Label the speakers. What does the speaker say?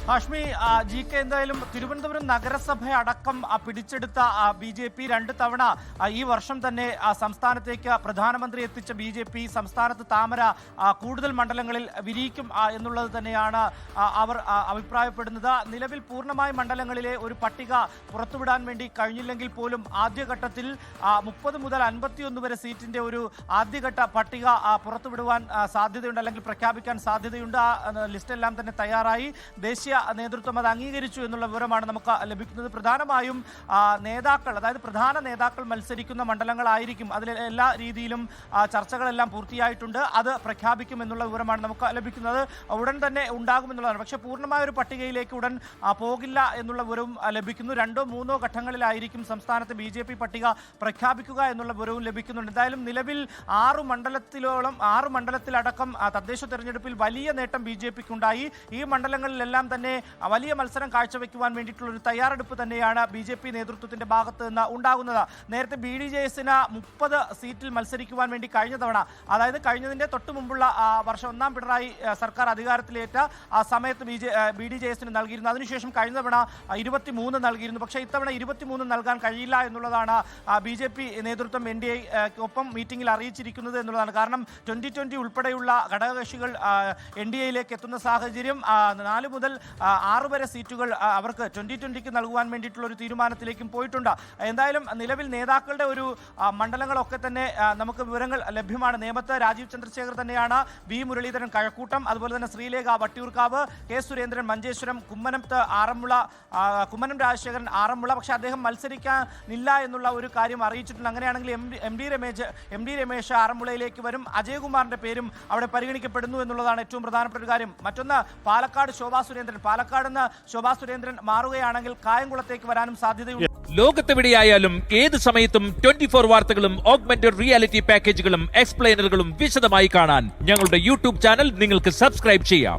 Speaker 1: Hashmi, G K എന്തായാലും തിരുവനന്തപുരം നഗരസഭ അടക്കം പിടിച്ചെടുത്ത BJP 2 തവണ ഈ വർഷം തന്നെ സംസ്ഥാനത്തേക്ക് പ്രധാനമന്ത്രി എത്തിച്ച BJP സംസ്ഥാനത്ത് താമര കൂടുതൽ മണ്ഡലങ്ങളിൽ വിരിയിക്കും എന്നുള്ളത് തന്നെയാണ് അവർ അഭിപ്രായപ്പെടുന്നത്. നിലവിൽ പൂർണ്ണമായ മണ്ഡലങ്ങളിലെ ഒരു പട്ടിക പുറത്തുവിടാൻ വേണ്ടി കഴിഞ്ഞില്ലെങ്കിൽ പോലും ആദ്യഘട്ടത്തിൽ 30 മുതൽ 51 വരെ സീറ്റിന്റെ ഒരു ആദ്യഘട്ട പട്ടിക പുറത്തുവിടുവാൻ സാധ്യതയുണ്ട്, അല്ലെങ്കിൽ പ്രഖ്യാപിക്കാൻ സാധ്യതയുണ്ട്. ലിസ്റ്റെല്ലാം തന്നെ തയ്യാറായി. ദേശീയ നേതൃത്വം അത് അംഗീകരിച്ചു എന്നുള്ള വിവരമാണ് നമുക്ക് ലഭിക്കുന്നത്. പ്രധാനമായും നേതാക്കൾ, അതായത് പ്രധാന നേതാക്കൾ മത്സരിക്കുന്ന മണ്ഡലങ്ങളായിരിക്കും. അതിൽ എല്ലാ രീതിയിലും ചർച്ചകളെല്ലാം പൂർത്തിയായിട്ടുണ്ട്. അത് പ്രഖ്യാപിക്കും എന്നുള്ള വിവരമാണ് നമുക്ക് ലഭിക്കുന്നത്. ഉടൻ തന്നെ ഉണ്ടാകുമെന്നുള്ളതാണ്. പക്ഷേ പൂർണ്ണമായ ഒരു പട്ടികയിലേക്ക് ഉടൻ പോകില്ല എന്നുള്ള വിവരവും ലഭിക്കുന്നു. 2 or 3 ഘട്ടങ്ങളിലായിരിക്കും സംസ്ഥാനത്ത് BJP പട്ടിക പ്രഖ്യാപിക്കുക എന്നുള്ള വിവരവും ലഭിക്കുന്നുണ്ട്. എന്തായാലും നിലവിൽ 6 മണ്ഡലത്തിലടക്കം തദ്ദേശ തെരഞ്ഞെടുപ്പിൽ വലിയ നേട്ടം BJPക്കുണ്ടായി. ഈ മണ്ഡലങ്ങളിലെല്ലാം തന്നെ വലിയ മത്സരം കാഴ്ചവെക്കുവാൻ വേണ്ടിയിട്ടുള്ള ഒരു തയ്യാറെടുപ്പ് തന്നെയാണ് BJP നേതൃത്വത്തിന്റെ ഭാഗത്ത് നിന്ന് ഉണ്ടാകുന്നത്. നേരത്തെ BDJS-ന് 30 സീറ്റിൽ മത്സരിക്കുവാൻ വേണ്ടി കഴിഞ്ഞ തവണ, അതായത് കഴിഞ്ഞതിന്റെ തൊട്ട് മുമ്പുള്ള വർഷം 1ാം പിണറായി സർക്കാർ അധികാരത്തിലേറ്റ ആ സമയത്ത് BDJS-ന് നൽകിയിരുന്നു. അതിനുശേഷം കഴിഞ്ഞ തവണ 23 നൽകിയിരുന്നു. പക്ഷേ ഇത്തവണ 23 നൽകാൻ കഴിയില്ല എന്നുള്ളതാണ് BJP നേതൃത്വം NDA-ക്കൊപ്പം മീറ്റിംഗിൽ അറിയിച്ചിരിക്കുന്നത് എന്നുള്ളതാണ്. കാരണം 2020 ഉൾപ്പെടെയുള്ള ഘടകകക്ഷികൾ NDA-യിലേക്ക് എത്തുന്ന സാഹചര്യം 4 മുതൽ 6 വരെ സീറ്റുകൾ അവർക്ക് 2020ക്ക് നൽകുവാൻ വേണ്ടിയിട്ടുള്ള ഒരു തീരുമാനത്തിലേക്കും പോയിട്ടുണ്ട്. എന്തായാലും നിലവിൽ നേതാക്കളുടെ ഒരു മണ്ഡലങ്ങളൊക്കെ തന്നെ നമുക്ക് വിവരങ്ങൾ ലഭ്യമാണ്. നേമത്ത് രാജീവ് ചന്ദ്രശേഖർ തന്നെയാണ്, V മുരളീധരൻ കഴക്കൂട്ടം, അതുപോലെ തന്നെ ശ്രീലേഖ വട്ടിയൂർക്കാവ്, K സുരേന്ദ്രൻ മഞ്ചേശ്വരം, കുമ്മനത്ത് ആറന്മുള, കുമ്മനം രാജശേഖരൻ ആറന്മുള. പക്ഷേ അദ്ദേഹം മത്സരിക്കാനില്ല എന്നുള്ള ഒരു കാര്യം അറിയിച്ചിട്ടുണ്ട്. അങ്ങനെയാണെങ്കിൽ എം ഡി രമേശ് ആറന്മുളയിലേക്ക് വരും. അജയകുമാറിന്റെ പേരും അവിടെ പരിഗണിക്കപ്പെടുന്നു എന്നുള്ളതാണ് ഏറ്റവും പ്രധാനപ്പെട്ട ഒരു കാര്യം. മറ്റൊന്ന് പാലക്കാട് പാലക്കാട് നിന്ന് ശോഭാ സുരേന്ദ്രൻ മാറുകയാണെങ്കിൽ കായംകുളത്തേക്ക് വരാനും സാധ്യതയുണ്ട്.
Speaker 2: ലോകത്തെവിടെയായാലും ഏത് സമയത്തും 24 വാർത്തകളും ഓഗ്മെന്റഡ് റിയാലിറ്റി പാക്കേജുകളും എക്സ്പ്ലെയിനറുകളും വിശദമായി കാണാൻ ഞങ്ങളുടെ YouTube ചാനൽ നിങ്ങൾക്ക് സബ്സ്ക്രൈബ് ചെയ്യാം.